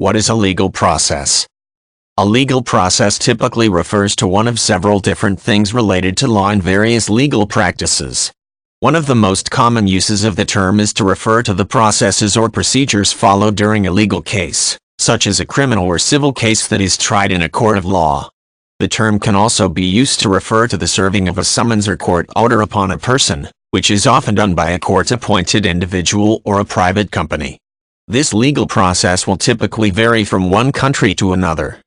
What is a legal process? A legal process typically refers to one of several different things related to law and various legal practices. One of the most common uses of the term is to refer to the processes or procedures followed during a legal case, such as a criminal or civil case that is tried in a court of law. The term can also be used to refer to the serving of a summons or court order upon a person, which is often done by a court-appointed individual or a private company. This legal process will typically vary from one country to another.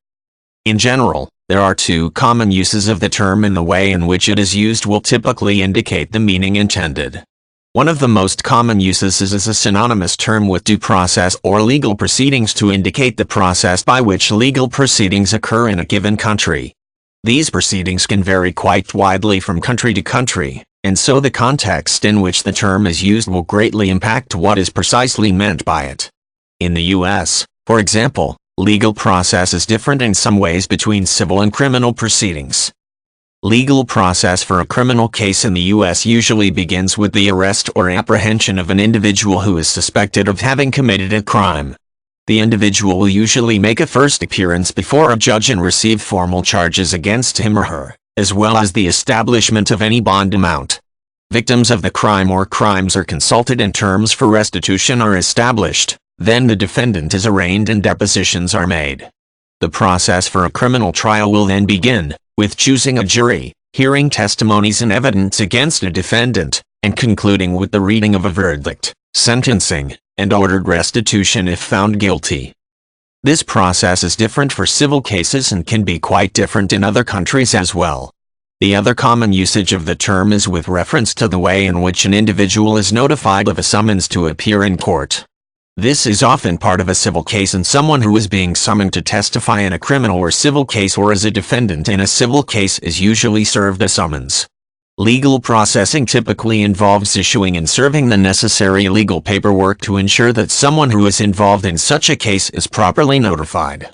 In general, there are two common uses of the term, and the way in which it is used will typically indicate the meaning intended. One of the most common uses is as a synonymous term with due process or legal proceedings to indicate the process by which legal proceedings occur in a given country. These proceedings can vary quite widely from country to country, and so the context in which the term is used will greatly impact what is precisely meant by it. In the U.S., for example, legal process is different in some ways between civil and criminal proceedings. Legal process for a criminal case in the U.S. usually begins with the arrest or apprehension of an individual who is suspected of having committed a crime. The individual will usually make a first appearance before a judge and receive formal charges against him or her, as well as the establishment of any bond amount. Victims of the crime or crimes are consulted and terms for restitution are established. Then the defendant is arraigned and depositions are made. The process for a criminal trial will then begin, with choosing a jury, hearing testimonies and evidence against a defendant, and concluding with the reading of a verdict, sentencing, and ordered restitution if found guilty. This process is different for civil cases and can be quite different in other countries as well. The other common usage of the term is with reference to the way in which an individual is notified of a summons to appear in court. This is often part of a civil case, and someone who is being summoned to testify in a criminal or civil case or as a defendant in a civil case is usually served a summons. Legal processing typically involves issuing and serving the necessary legal paperwork to ensure that someone who is involved in such a case is properly notified.